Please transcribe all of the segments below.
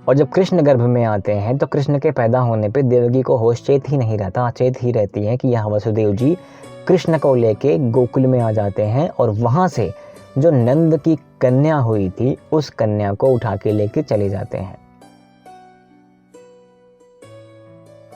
और जब कृष्ण गर्भ में आते हैं तो कृष्ण के पैदा होने पे देवकी को होश चेत ही नहीं रहता, अचेत ही रहती है कि यहाँ वसुदेव जी कृष्ण को लेके गोकुल में आ जाते हैं और वहाँ से जो नंद की कन्या हुई थी उस कन्या को उठा के लेके चले जाते हैं।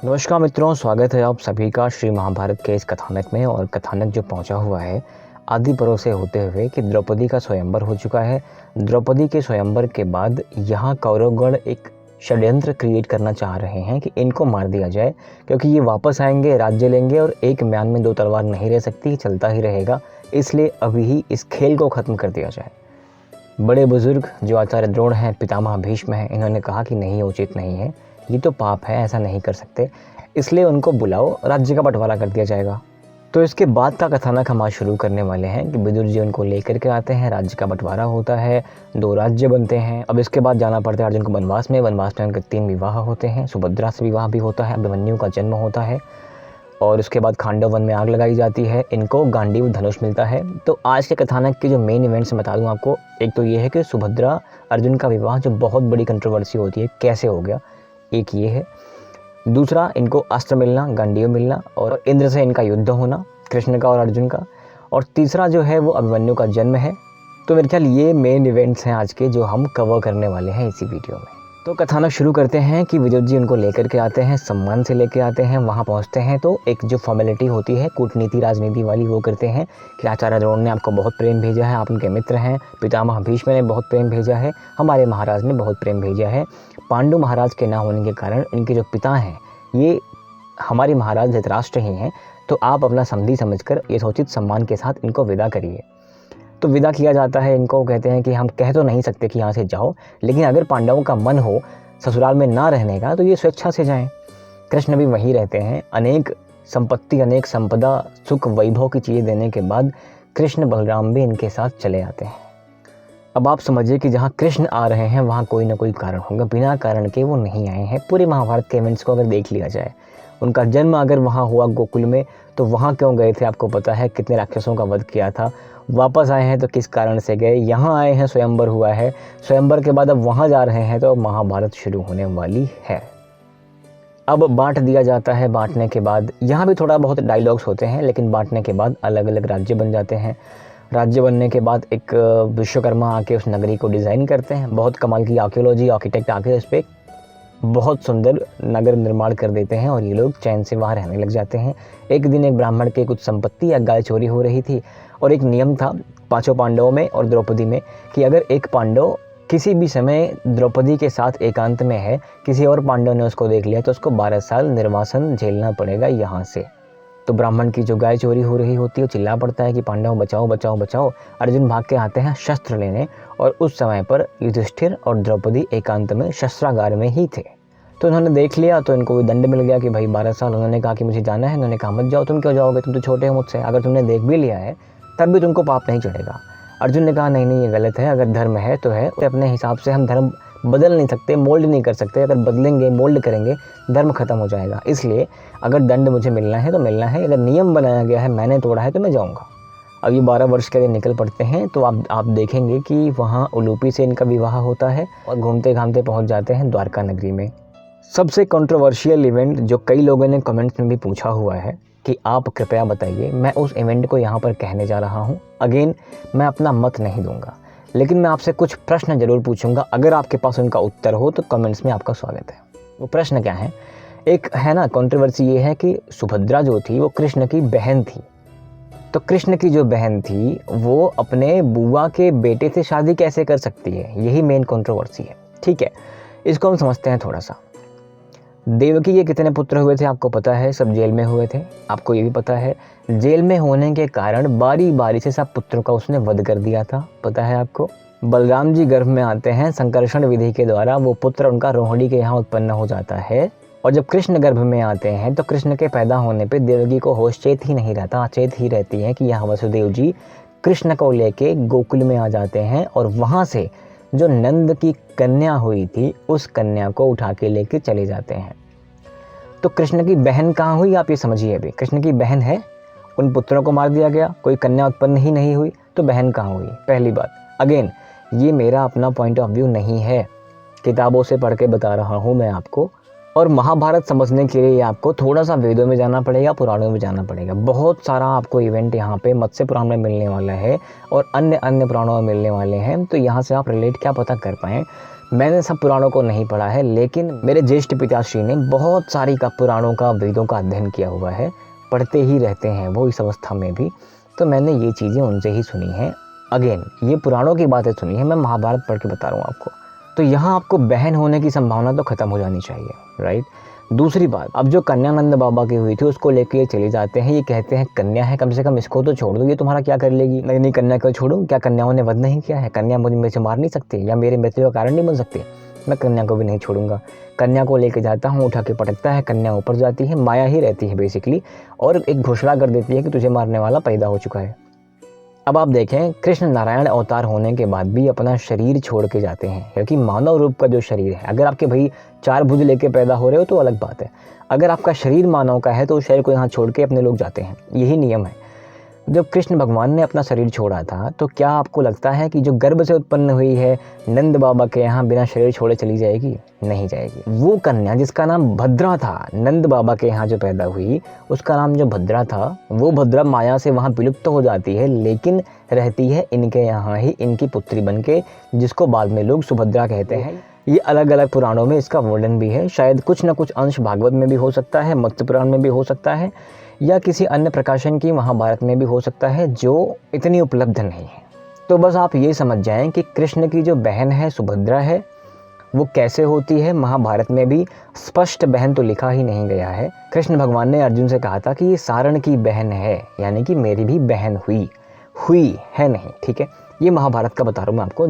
नमस्कार मित्रों, स्वागत है आप सभी का श्री महाभारत के इस कथानक में। और कथानक जो पहुंचा हुआ है आदि पर्व से होते हुए कि द्रौपदी का स्वयंवर हो चुका है। द्रौपदी के स्वयंवर के बाद यहाँ कौरवगण एक षड्यंत्र क्रिएट करना चाह रहे हैं कि इनको मार दिया जाए, क्योंकि ये वापस आएंगे, राज्य लेंगे और एक म्यान में दो तलवार नहीं रह सकती, चलता ही रहेगा। इसलिए अभी ही इस खेल को ख़त्म कर दिया जाए। बड़े बुजुर्ग जो आचार्य द्रोण हैं, पितामह भीष्म हैं, इन्होंने कहा कि नहीं, उचित नहीं है, ये तो पाप है, ऐसा नहीं कर सकते, इसलिए उनको बुलाओ, राज्य का बंटवारा कर दिया जाएगा। तो इसके बाद का कथानक हम आज शुरू करने वाले हैं कि विदुर जी उनको लेकर के आते हैं, राज्य का बंटवारा होता है, 2 राज्य बनते हैं। अब इसके बाद जाना पड़ता है अर्जुन को वनवास में उनके 3 विवाह होते हैं, सुभद्रा से विवाह भी होता है, अभिमन्यु का जन्म होता है और उसके बाद खांडव वन में आग लगाई जाती है, इनको गांडीव धनुष मिलता है। तो आज के कथानक के जो मेन इवेंट्स बता दूं आपको, एक तो ये है कि सुभद्रा अर्जुन का विवाह जो बहुत बड़ी कंट्रोवर्सी होती है, कैसे हो गया, एक ये है। दूसरा, इनको अस्त्र मिलना, गांडीव मिलना और इंद्र से इनका युद्ध होना, कृष्ण का और अर्जुन का। और तीसरा जो है वो अभिमन्यु का जन्म है। तो मेरे ख्याल ये मेन इवेंट्स हैं आज के जो हम कवर करने वाले हैं इसी वीडियो में। तो कथानक शुरू करते हैं कि विदुर जी उनको लेकर के आते हैं, सम्मान से लेके आते हैं। वहाँ पहुँचते हैं तो एक जो फॉर्मेलिटी होती है कूटनीति राजनीति वाली, वो करते हैं कि आचार्य द्रोण ने आपको बहुत प्रेम भेजा है, आप उनके मित्र हैं, पितामह भीष्म ने बहुत प्रेम भेजा है, हमारे महाराज ने बहुत प्रेम भेजा है। पांडु महाराज के ना होने के कारण इनके जो पिता हैं ये हमारे महाराज धृतराष्ट्र ही हैं, तो आप अपना समधी समझकर यथोचित सम्मान के साथ इनको विदा करिए। तो विदा किया जाता है इनको। कहते हैं कि हम कह तो नहीं सकते कि यहाँ से जाओ, लेकिन अगर पांडवों का मन हो ससुराल में ना रहने का तो ये स्वेच्छा से जाएं। कृष्ण भी वहीं रहते हैं। अनेक संपत्ति, अनेक संपदा, सुख वैभव की चीज़ें देने के बाद कृष्ण बलराम भी इनके साथ चले आते हैं। अब आप समझिए कि जहाँ कृष्ण आ रहे हैं वहाँ कोई ना कोई कारण होगा, बिना कारण के वो नहीं आए हैं। पूरे महाभारत के इवेंट्स को अगर देख लिया जाए, उनका जन्म अगर वहाँ हुआ गोकुल में, तो वहाँ क्यों गए थे आपको पता है, कितने राक्षसों का वध किया था। वापस आए हैं तो किस कारण से गए, यहाँ आए हैं स्वयंवर हुआ है, स्वयंवर के बाद अब वहाँ जा रहे हैं तो महाभारत शुरू होने वाली है। अब बांट दिया जाता है। बांटने के बाद यहाँ भी थोड़ा बहुत डायलॉग्स होते हैं, लेकिन बांटने के बाद अलग अलग राज्य बन जाते हैं। राज्य बनने के बाद एक विश्वकर्मा आके उस नगरी को डिज़ाइन करते हैं। बहुत कमाल की आर्कियोलॉजी, आर्किटेक्ट आके उस पर बहुत सुंदर नगर निर्माण कर देते हैं और ये लोग चैन से वहाँ रहने लग जाते हैं। एक दिन एक ब्राह्मण के कुछ संपत्ति या गाय चोरी हो रही थी और एक नियम था 5 पांडवों में और द्रौपदी में कि अगर एक पांडव किसी भी समय द्रौपदी के साथ एकांत में है, किसी और पांडव ने उसको देख लिया तो उसको 12 साल निर्वासन झेलना पड़ेगा यहाँ से। तो ब्राह्मण की जो गाय चोरी हो रही होती है, चिल्ला पड़ता है कि पांडव बचाओ बचाओ बचाओ। अर्जुन भाग के आते हैं शस्त्र लेने और उस समय पर युधिष्ठिर और द्रौपदी एकांत में शस्त्रागार में ही थे। तो उन्होंने देख लिया तो इनको दंड मिल गया कि भाई 12 साल। उन्होंने कहा कि मुझे जाना है। उन्होंने कहा मत जाओ, तुम क्यों जाओगे, तुम तो छोटे हो मुझसे, अगर तुमने देख भी लिया है तब भी तुमको पाप नहीं चढ़ेगा। अर्जुन ने कहा नहीं नहीं, ये गलत है, अगर धर्म है तो है, अपने हिसाब से हम धर्म बदल नहीं सकते, मोल्ड नहीं कर सकते। अगर बदलेंगे, मोल्ड करेंगे, धर्म खत्म हो जाएगा। इसलिए अगर दंड मुझे मिलना है तो मिलना है, अगर नियम बनाया गया है, मैंने तोड़ा है तो मैं जाऊँगा। अब ये 12 वर्ष के लिए निकल पड़ते हैं। तो आप देखेंगे कि वहाँ उलूपी से इनका विवाह होता है और घूमते घामते पहुँच जाते हैं द्वारका नगरी में। सबसे कंट्रोवर्शियल इवेंट जो कई लोगों ने कमेंट्स में भी पूछा हुआ है कि आप कृपया बताइए, मैं उस इवेंट को यहाँ पर कहने जा रहा हूँ। अगेन, मैं अपना मत नहीं दूंगा, लेकिन मैं आपसे कुछ प्रश्न जरूर पूछूंगा। अगर आपके पास उनका उत्तर हो तो कमेंट्स में आपका स्वागत है। वो प्रश्न क्या है? एक है ना, कंट्रोवर्सी ये है कि सुभद्रा जो थी वो कृष्ण की बहन थी। तो कृष्ण की जो बहन थी वो अपने बुआ के बेटे से शादी कैसे कर सकती है, यही मेन कंट्रोवर्सी है। ठीक है, इसको हम समझते हैं थोड़ा सा। देवकी के कितने पुत्र हुए थे आपको पता है, सब जेल में हुए थे, आपको ये भी पता है। जेल में होने के कारण बारी बारी से सब पुत्रों का उसने वध कर दिया था, पता है आपको। बलराम जी गर्भ में आते हैं, संकर्षण विधि के द्वारा वो पुत्र उनका रोहिणी के यहाँ उत्पन्न हो जाता है। और जब कृष्ण गर्भ में आते हैं तो कृष्ण के पैदा होने पे देवकी को होश चेत ही नहीं रहता, अचेत ही रहती है कि यहाँ वसुदेव जी कृष्ण को लेके गोकुल में आ जाते हैं और वहाँ से जो नंद की कन्या हुई थी उस कन्या को उठा के लेके चले जाते हैं। तो कृष्ण की बहन कहाँ हुई, आप ये समझिए। अभी कृष्ण की बहन है, उन पुत्रों को मार दिया गया, कोई कन्या उत्पन्न ही नहीं हुई, तो बहन कहाँ हुई? पहली बात। अगेन, ये मेरा अपना पॉइंट ऑफ व्यू नहीं है किताबों से पढ़ के बता रहा हूँ मैं आपको। और महाभारत समझने के लिए आपको थोड़ा सा वेदों में जाना पड़ेगा, पुराणों में जाना पड़ेगा। बहुत सारा आपको इवेंट यहाँ पे मत्स्य पुराण में मिलने वाला है और अन्य अन्य पुराणों में मिलने वाले हैं। तो यहाँ से आप रिलेट क्या पता कर पाएँ। मैंने सब पुराणों को नहीं पढ़ा है, लेकिन मेरे ज्येष्ठ पिताश्री ने बहुत सारी का पुराणों का, वेदों का अध्ययन किया हुआ है, पढ़ते ही रहते हैं वो इस अवस्था में भी। तो मैंने ये चीज़ें उनसे ही सुनी हैं। अगेन ये पुराणों की बातें सुनी है, मैं महाभारत पढ़ के बता रहा हूँ आपको। तो यहाँ आपको बहन होने की संभावना तो ख़त्म हो जानी चाहिए, राइट। दूसरी बात, अब जो कन्यानंद बाबा की हुई थी उसको लेके ये चले जाते हैं। ये कहते हैं कन्या है, कम से कम इसको तो छोड़ दो, ये तुम्हारा क्या कर लेगी। नहीं कन्या को छोड़ूं, क्या कन्याओं ने वध नहीं किया है? कन्या मुझे मेरे से मार नहीं सकती या मेरे मृत्यु का कारण नहीं बन सकती। मैं कन्या को भी नहीं छोड़ूंगा। कन्या को लेके जाता हूँ, उठा के पटकता है, कन्या ऊपर जाती है, माया ही रहती है बेसिकली, और एक घोषणा कर देती है कि तुझे मारने वाला पैदा हो चुका है। अब आप देखें, कृष्ण नारायण अवतार होने के बाद भी अपना शरीर छोड़ के जाते हैं, क्योंकि मानव रूप का जो शरीर है, अगर आपके भाई 4 भुज लेके पैदा हो रहे हो तो अलग बात है। अगर आपका शरीर मानव का है तो उस शरीर को यहाँ छोड़ के अपने लोग जाते हैं, यही नियम है। जब कृष्ण भगवान ने अपना शरीर छोड़ा था तो क्या आपको लगता है कि जो गर्भ से उत्पन्न हुई है नंद बाबा के यहाँ बिना शरीर छोड़े चली जाएगी? नहीं जाएगी। वो कन्या जिसका नाम भद्रा था, नंद बाबा के यहाँ जो पैदा हुई, उसका नाम जो भद्रा था, वो भद्रा माया से वहाँ विलुप्त हो जाती है, लेकिन रहती है इनके यहाँ ही, इनकी पुत्री बनके, जिसको बाद में लोग सुभद्रा कहते हैं। ये अलग अलग पुराणों में इसका वर्णन भी है। शायद कुछ न कुछ अंश भागवत में भी हो सकता है, मत्स्य पुराण में भी हो सकता है, या किसी अन्य प्रकाशन की महाभारत में भी हो सकता है, जो इतनी उपलब्ध नहीं है। तो बस आप ये समझ जाएं कि कृष्ण की जो बहन है सुभद्रा है, वो कैसे होती है। महाभारत में भी स्पष्ट बहन तो लिखा ही नहीं गया है। कृष्ण भगवान ने अर्जुन से कहा था कि ये सारण की बहन है, यानी कि मेरी भी बहन हुई है नहीं, ठीक है। ये महाभारत का बता रहा हूँ मैं आपको।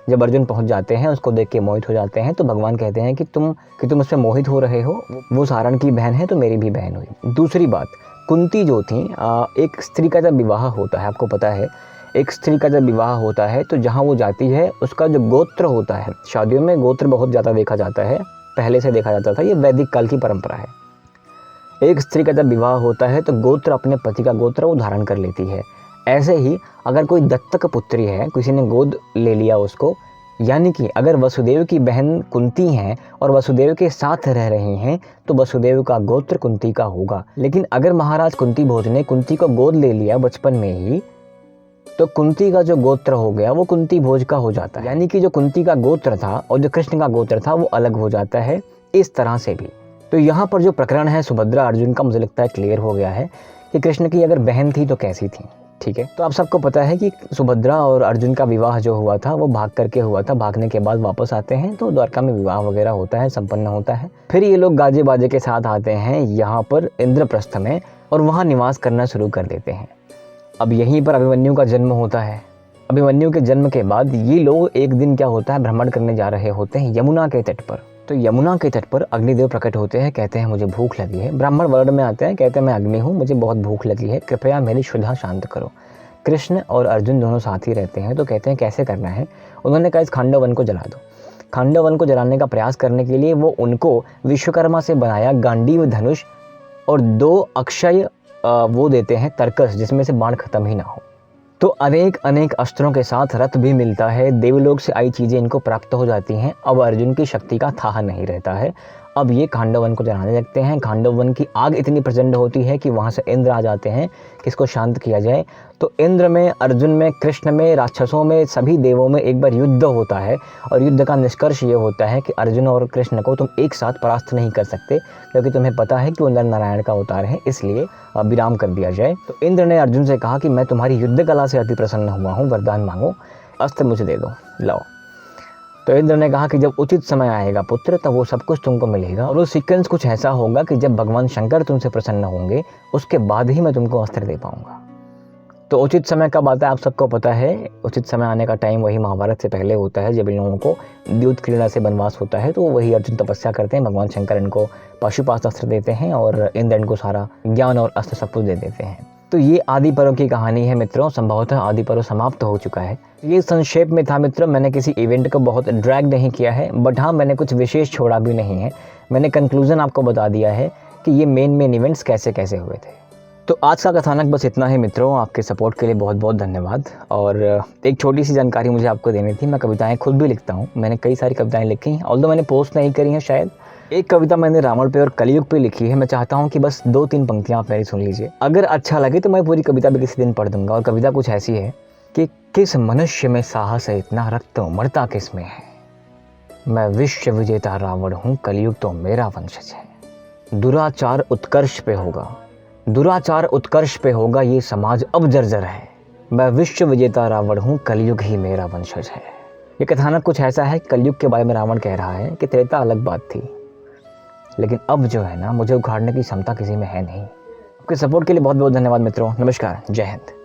जब अर्जुन पहुंच जाते हैं, उसको देख के मोहित हो जाते हैं, तो भगवान कहते हैं कि तुम उससे मोहित हो रहे हो, वो सारण की बहन है तो मेरी भी बहन हुई। दूसरी बात, कुंती जो थी, एक स्त्री का जब विवाह होता है, आपको पता है, एक स्त्री का जब विवाह होता है तो जहाँ वो जाती है उसका जो गोत्र होता है, शादियों में गोत्र बहुत ज़्यादा देखा जाता है, पहले से देखा जाता था, ये वैदिक काल की परंपरा है। एक स्त्री का जब विवाह होता है तो गोत्र, अपने पति का गोत्र वो धारण कर लेती है। ऐसे ही अगर कोई दत्तक पुत्री है, किसी ने गोद ले लिया उसको, यानी कि अगर वसुदेव की बहन कुंती हैं और वसुदेव के साथ रह रही हैं, तो वसुदेव का गोत्र कुंती का होगा। लेकिन अगर महाराज कुंती भोज ने कुंती को गोद ले लिया बचपन में ही, तो कुंती का जो गोत्र हो गया वो कुंती भोज का हो जाता है, यानी कि जो कुंती का गोत्र था और जो कृष्ण का गोत्र था वो अलग हो जाता है। इस तरह से भी तो यहाँ पर जो प्रकरण है सुभद्रा अर्जुन का, मुझे लगता है क्लियर हो गया है कि कृष्ण की अगर बहन थी तो कैसी थी, ठीक है। तो आप सबको पता है कि सुभद्रा और अर्जुन का विवाह जो हुआ था वो भाग करके हुआ था। भागने के बाद वापस आते हैं तो द्वारका में विवाह वगैरह होता है, संपन्न होता है। फिर ये लोग गाजे बाजे के साथ आते हैं यहाँ पर इंद्रप्रस्थ में और वहाँ निवास करना शुरू कर देते हैं। अब यहीं पर अभिमन्यु का जन्म होता है। अभिमन्यु के जन्म के बाद ये लोग एक दिन क्या होता है, भ्रमण करने जा रहे होते हैं यमुना के तट पर। तो यमुना के तट पर अग्निदेव प्रकट होते हैं, कहते हैं मुझे भूख लगी है। ब्राह्मण वर्ण में आते हैं, कहते हैं मैं अग्नि हूँ, मुझे बहुत भूख लगी है, कृपया मेरी क्षुधा शांत करो। कृष्ण और अर्जुन दोनों साथ ही रहते हैं, तो कहते हैं कैसे करना है। उन्होंने कहा इस खांडव वन को जला दो। खांडव वन को जलाने का प्रयास करने के लिए वो उनको विश्वकर्मा से बनाया गांडीव धनुष और 2 अक्षय वो देते हैं तर्कस, जिसमें से बाण खत्म ही ना हो। तो अनेक अस्त्रों के साथ रथ भी मिलता है, देवलोक से आई चीज़ें इनको प्राप्त हो जाती हैं। अब अर्जुन की शक्ति का थाह नहीं रहता है। अब ये खांडव वन को जलाने लगते हैं। खांडव वन की आग इतनी प्रचंड होती है कि वहाँ से इंद्र आ जाते हैं कि इसको शांत किया जाए। तो इंद्र में, अर्जुन में, कृष्ण में, राक्षसों में, सभी देवों में एक बार युद्ध होता है और युद्ध का निष्कर्ष ये होता है कि अर्जुन और कृष्ण को तुम एक साथ परास्त नहीं कर सकते, क्योंकि तुम्हें पता है कि वो नर नारायण का अवतार है, इसलिए विराम कर दिया जाए। तो इंद्र ने अर्जुन से कहा कि मैं तुम्हारी युद्ध कला से अति प्रसन्न हुआ हूँ, वरदान मांगो, अस्त्र मुझे दे दो, लाओ। तो इंद्र ने कहा कि जब उचित समय आएगा पुत्र, तब वो सब कुछ तुमको मिलेगा। और वो सीक्वेंस कुछ ऐसा होगा कि जब भगवान शंकर तुमसे प्रसन्न होंगे उसके बाद ही मैं तुमको अस्त्र दे पाऊंगा। तो उचित समय कब आता है आप सबको पता है। उचित समय आने का टाइम वही महाभारत से पहले होता है, जब इन लोगों को द्यूत क्रीड़ा से वनवास होता है। तो वही अर्जुन तपस्या करते हैं, भगवान शंकर इनको पाशुपात अस्त्र देते हैं और इंद्र इनको सारा ज्ञान और अस्त्र सब कुछ दे देते हैं। तो ये आदि पर्व की कहानी है मित्रों। संभवतः आदि पर्व समाप्त हो चुका है। ये संक्षेप में था मित्रों। मैंने किसी इवेंट को बहुत ड्रैग नहीं किया है, बट हाँ मैंने कुछ विशेष छोड़ा भी नहीं है। मैंने कंक्लूजन आपको बता दिया है कि ये मेन इवेंट्स कैसे कैसे हुए थे। तो आज का कथानक बस इतना ही मित्रों। आपके सपोर्ट के लिए बहुत बहुत धन्यवाद। और एक छोटी सी जानकारी मुझे आपको देनी थी। मैं कविताएं खुद भी लिखता हूं। मैंने कई सारी कविताएं लिखी हैं, ऑल्दो मैंने पोस्ट नहीं करी हैं शायद। एक कविता मैंने रावण पे और कलयुग पे लिखी है। मैं चाहता हूं कि बस 2-3 पंक्तियां आप मेरी सुन लीजिए। अगर अच्छा लगे तो मैं पूरी कविता भी किसी दिन पढ़ दूंगा। और कविता कुछ ऐसी है कि किस मनुष्य में साहस है इतना, रक्त उमड़ता किस में है। मैं विश्व विजेता रावण हूँ, कलयुग तो मेरा वंशज है। दुराचार उत्कर्ष पे होगा, दुराचार उत्कर्ष पे होगा, ये समाज अब जर्जर है। मैं विश्व विजेता रावण हूँ, कलयुग ही मेरा वंशज है। ये कथानक कुछ ऐसा है, कलयुग के बारे में रावण कह रहा है कि त्रेता अलग बात थी, लेकिन अब जो है ना, मुझे उखाड़ने की क्षमता किसी में है नहीं। आपके सपोर्ट के लिए बहुत बहुत धन्यवाद मित्रों। नमस्कार, जय हिंद।